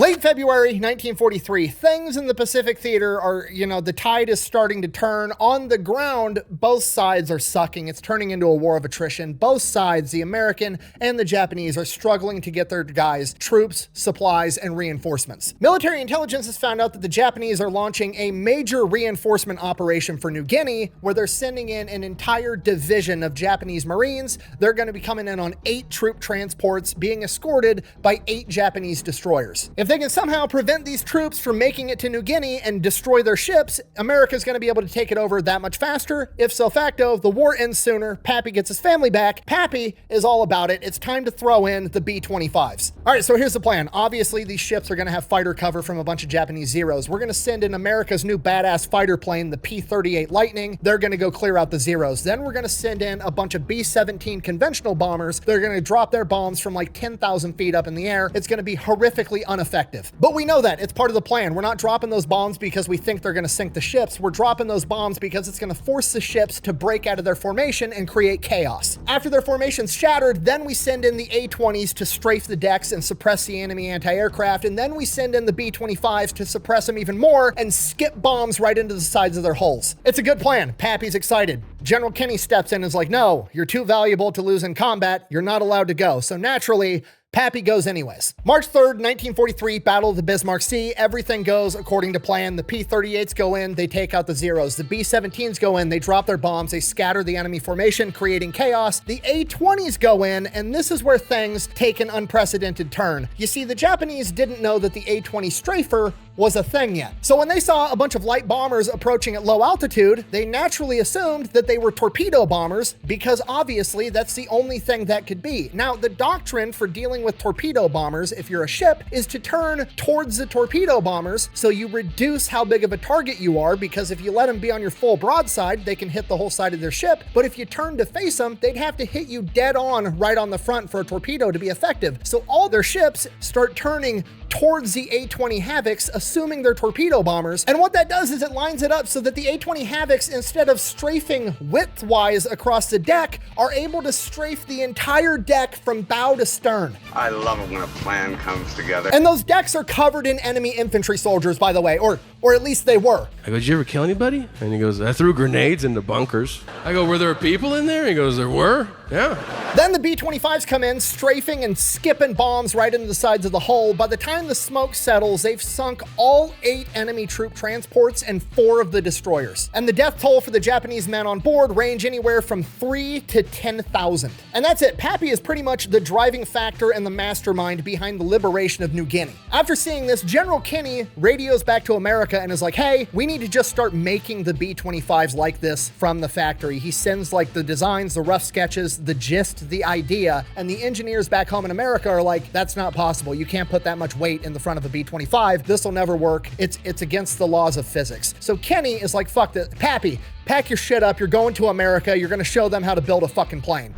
Late February 1943, things in the Pacific Theater are, the tide is starting to turn. On the ground, both sides are sucking. It's turning into a war of attrition. Both sides, the American and the Japanese, are struggling to get their guys troops, supplies, and reinforcements. Military intelligence has found out that the Japanese are launching a major reinforcement operation for New Guinea, where they're sending in an entire division of Japanese Marines. They're going to be coming in on 8 troop transports, being escorted by 8 Japanese destroyers. If they can somehow prevent these troops from making it to New Guinea and destroy their ships, America's going to be able to take it over that much faster. If so facto, the war ends sooner. Pappy gets his family back. Pappy is all about it. It's time to throw in the B-25s. All right, so here's the plan. Obviously, these ships are going to have fighter cover from a bunch of Japanese Zeros. We're going to send in America's new badass fighter plane, the P-38 Lightning. They're going to go clear out the Zeros. Then we're going to send in a bunch of B-17 conventional bombers. They're going to drop their bombs from like 10,000 feet up in the air. It's going to be horrifically ineffective. But we know that. It's part of the plan. We're not dropping those bombs because we think they're going to sink the ships. We're dropping those bombs because it's going to force the ships to break out of their formation and create chaos. After their formation's shattered, then we send in the A-20s to strafe the decks and suppress the enemy anti-aircraft, and then we send in the B-25s to suppress them even more and skip bombs right into the sides of their hulls. It's a good plan. Pappy's excited. General Kenny steps in and is like, no, you're too valuable to lose in combat. You're not allowed to go. So naturally, Pappy goes anyways. March 3rd, 1943, Battle of the Bismarck Sea. Everything goes according to plan. The P-38s go in, they take out the Zeros. The B-17s go in, they drop their bombs, they scatter the enemy formation, creating chaos. The A-20s go in, and this is where things take an unprecedented turn. You see, the Japanese didn't know that the A-20 strafer was a thing yet. So when they saw a bunch of light bombers approaching at low altitude, they naturally assumed that they were torpedo bombers, because obviously that's the only thing that could be. Now, the doctrine for dealing with torpedo bombers, if you're a ship, is to turn towards the torpedo bombers so you reduce how big of a target you are, because if you let them be on your full broadside, they can hit the whole side of their ship. But if you turn to face them, they'd have to hit you dead on right on the front for a torpedo to be effective. So all their ships start turning towards the A-20 Havocs, assuming they're torpedo bombers. And what that does is it lines it up so that the A-20 Havocs, instead of strafing width-wise across the deck, are able to strafe the entire deck from bow to stern. I love it when a plan comes together. And those decks are covered in enemy infantry soldiers, by the way, or at least they were. I go, did you ever kill anybody? And he goes, I threw grenades into bunkers. I go, were there people in there? He goes, there were, yeah. Then the B-25s come in, strafing and skipping bombs right into the sides of the hull. By the time the smoke settles, they've sunk all 8 enemy troop transports and 4 of the destroyers. And the death toll for the Japanese men on board range anywhere from 3 to 10,000. And that's it. Pappy is pretty much the driving factor and the mastermind behind the liberation of New Guinea. After seeing this, General Kenny radios back to America and is like, hey, we need to just start making the B-25s like this from the factory. He sends like the designs, the rough sketches, the gist, the idea, and the engineers back home in America are like, that's not possible. You can't put that much weight in the front of a B-25. This will never work. It's against the laws of physics. So Kenny is like, fuck this. Pappy, pack your shit up. You're going to America. You're going to show them how to build a fucking plane.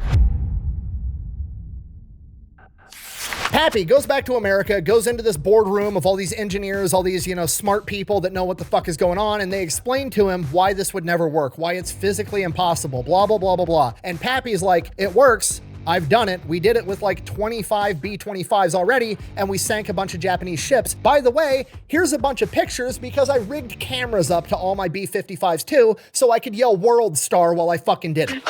Pappy goes back to America, goes into this boardroom of all these engineers, all these, smart people that know what the fuck is going on, and they explain to him why this would never work, why it's physically impossible, blah, blah, blah, blah, blah. And Pappy's like, it works. I've done it. We did it with like 25 B-25s already, and we sank a bunch of Japanese ships. By the way, here's a bunch of pictures because I rigged cameras up to all my B-55s too, so I could yell World Star while I fucking did it.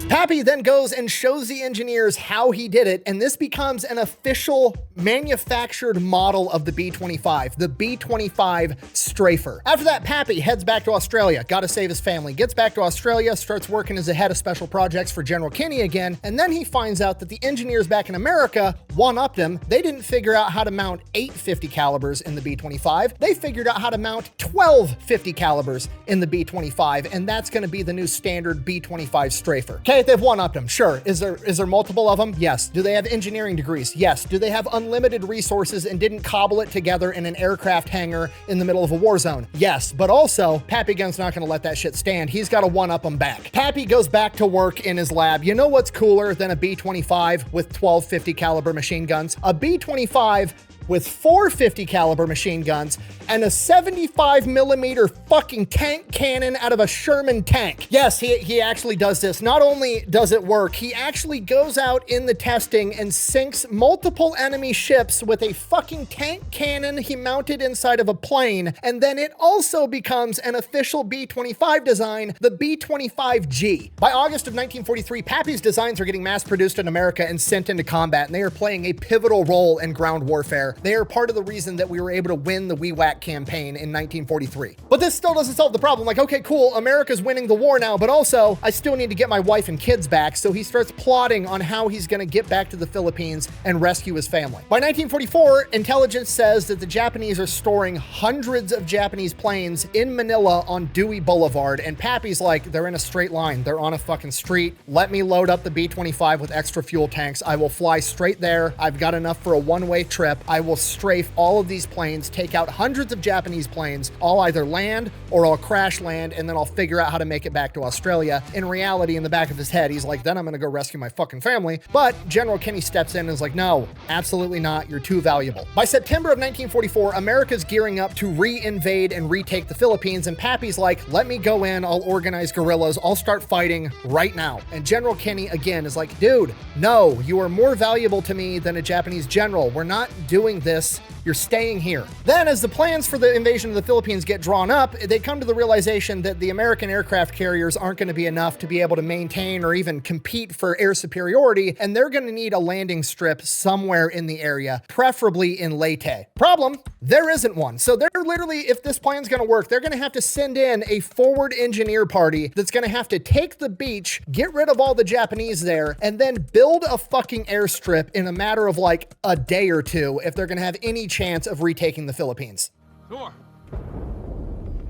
Pappy then goes and shows the engineers how he did it, and this becomes an official manufactured model of the B-25, the B-25 strafer. After that, Pappy heads back to Australia, gotta save his family, gets back to Australia, starts working as a head of special projects for General Kenny again, and then he finds out that the engineers back in America one-upped him. They didn't figure out how to mount 8 50 calibers in the B-25. They figured out how to mount 12 50 calibers in the B-25, and that's gonna be the new standard B-25 strafer. Okay, they've one-upped one-upped them. Sure. Is there multiple of them? Yes. Do they have engineering degrees? Yes. Do they have unlimited resources and didn't cobble it together in an aircraft hangar in the middle of a war zone? Yes. But also, Pappy Gunn's not going to let that shit stand. He's got to one-up them back. Pappy goes back to work in his lab. You know what's cooler than a B-25 with 12 50 caliber machine guns? A B-25 with 4 50 caliber machine guns and a 75 millimeter fucking tank cannon out of a Sherman tank. Yes, he actually does this. Not only does it work, he actually goes out in the testing and sinks multiple enemy ships with a fucking tank cannon he mounted inside of a plane. And then it also becomes an official B-25 design, the B-25G. By August of 1943, Pappy's designs are getting mass produced in America and sent into combat, and they are playing a pivotal role in ground warfare. They are part of the reason that we were able to win the WW2 campaign in 1943. But this still doesn't solve the problem. Like, okay, cool, America's winning the war now, but also I still need to get my wife and kids back. So he starts plotting on how he's going to get back to the Philippines and rescue his family. By 1944, intelligence says that the Japanese are storing hundreds of Japanese planes in Manila on Dewey Boulevard. And Pappy's like, they're in a straight line. They're on a fucking street. Let me load up the B-25 with extra fuel tanks. I will fly straight there. I've got enough for a one-way trip. I will strafe all of these planes, take out hundreds of Japanese planes. I'll either land or I'll crash land, and then I'll figure out how to make it back to Australia. In reality, in the back of his head, he's like, then I'm gonna go rescue my fucking family. But General Kenny steps in and is like, no, absolutely not. You're too valuable. By September of 1944, America's gearing up to re-invade and retake the Philippines, and Pappy's like, let me go in, I'll organize guerrillas, I'll start fighting right now. And General Kenny, again, is like, dude, no, you are more valuable to me than a Japanese general. We're not doing this. You're staying here. Then, as the plans for the invasion of the Philippines get drawn up, they come to the realization that the American aircraft carriers aren't going to be enough to be able to maintain or even compete for air superiority, and they're going to need a landing strip somewhere in the area, preferably in Leyte. Problem, there isn't one. So they're literally, if this plan's going to work, they're going to have to send in a forward engineer party that's going to have to take the beach, get rid of all the Japanese there, and then build a fucking airstrip in a matter of like a day or two if they're going to have any chance of retaking the Philippines. Thor,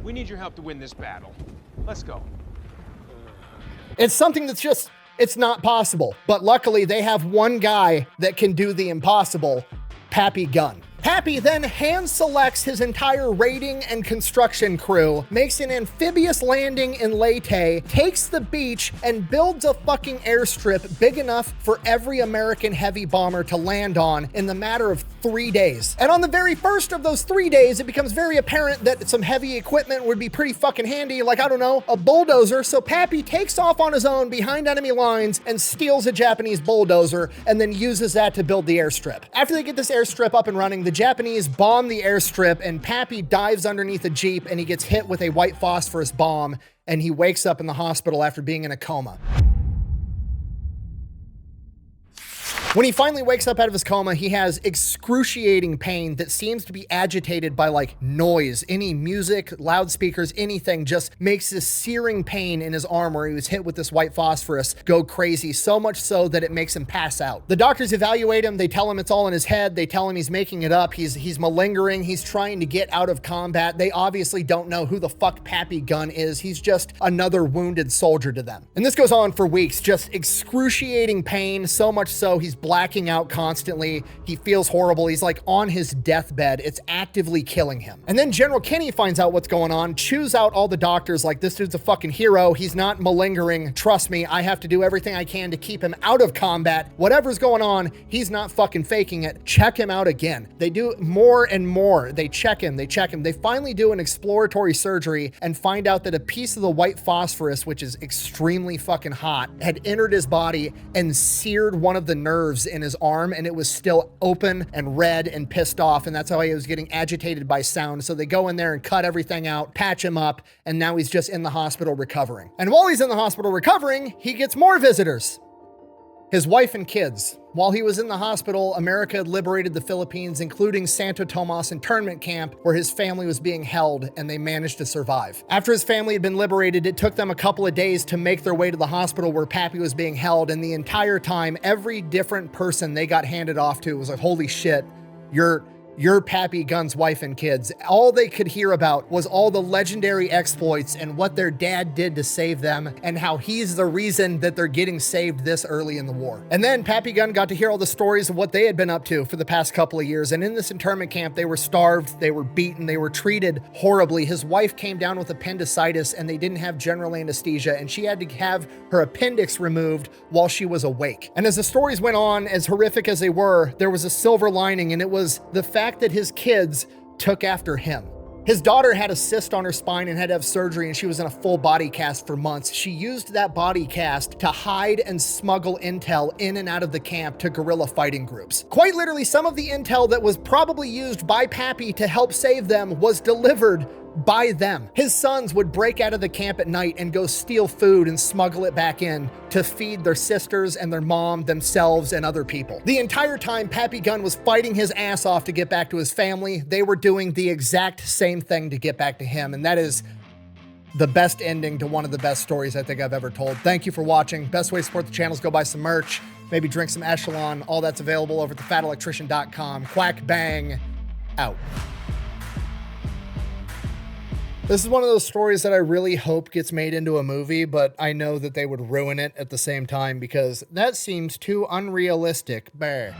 we need your help to win this battle. Let's go. It's something that's just, it's not possible. But luckily they have one guy that can do the impossible, Pappy Gunn. Pappy then hand selects his entire raiding and construction crew, makes an amphibious landing in Leyte, takes the beach, and builds a fucking airstrip big enough for every American heavy bomber to land on in the matter of 3 days. And on the very first of those 3 days, it becomes very apparent that some heavy equipment would be pretty fucking handy, like, I don't know, a bulldozer. So Pappy takes off on his own behind enemy lines and steals a Japanese bulldozer and then uses that to build the airstrip. After they get this airstrip up and running, the Japanese bomb the airstrip, and Pappy dives underneath a Jeep and he gets hit with a white phosphorus bomb, and he wakes up in the hospital after being in a coma. When he finally wakes up out of his coma, he has excruciating pain that seems to be agitated by like noise. Any music, loudspeakers, anything just makes this searing pain in his arm where he was hit with this white phosphorus go crazy, so much so that it makes him pass out. The doctors evaluate him. They tell him it's all in his head. They tell him he's making it up. He's malingering. He's trying to get out of combat. They obviously don't know who the fuck Pappy Gunn is. He's just another wounded soldier to them. And this goes on for weeks, just excruciating pain, so much so he's blacking out constantly. He feels horrible. He's like on his deathbed. It's actively killing him. And then General Kenny finds out what's going on, chews out all the doctors like, this dude's a fucking hero. He's not malingering. Trust me, I have to do everything I can to keep him out of combat. Whatever's going on, he's not fucking faking it. Check him out again. They do more and more. They check him. They finally do an exploratory surgery and find out that a piece of the white phosphorus, which is extremely fucking hot, had entered his body and seared one of the nerves in his arm, and it was still open and red and pissed off, and that's how he was getting agitated by sound. So they go in there and cut everything out, patch him up, and now he's just in the hospital recovering. And while he's in the hospital recovering, he gets more visitors. His wife and kids. While he was in the hospital, America had liberated the Philippines, including Santo Tomas internment camp, where his family was being held, and they managed to survive. After his family had been liberated, it took them a couple of days to make their way to the hospital where Pappy was being held, and the entire time, every different person they got handed off to was like, holy shit, you're you're Pappy Gunn's wife and kids. All they could hear about was all the legendary exploits and what their dad did to save them and how he's the reason that they're getting saved this early in the war. And then Pappy Gunn got to hear all the stories of what they had been up to for the past couple of years. And in this internment camp, they were starved, they were beaten, they were treated horribly. His wife came down with appendicitis and they didn't have general anesthesia, and she had to have her appendix removed while she was awake. And as the stories went on, as horrific as they were, there was a silver lining, and it was the fact that his kids took after him. His daughter had a cyst on her spine and had to have surgery, and she was in a full body cast for months. She used that body cast to hide and smuggle intel in and out of the camp to guerrilla fighting groups. Quite literally, some of the intel that was probably used by Pappy to help save them was delivered by them. His sons would break out of the camp at night and go steal food and smuggle it back in to feed their sisters and their mom, themselves, and other people. The entire time, Pappy Gunn was fighting his ass off to get back to his family. They were doing the exact same thing to get back to him, and that is the best ending to one of the best stories I think I've ever told. Thank you for watching. Best way to support the channel is go buy some merch, maybe drink some Echelon. All that's available over at thefatelectrician.com. Quack bang, out. This is one of those stories that I really hope gets made into a movie, but I know that they would ruin it at the same time because that seems too unrealistic. Bah.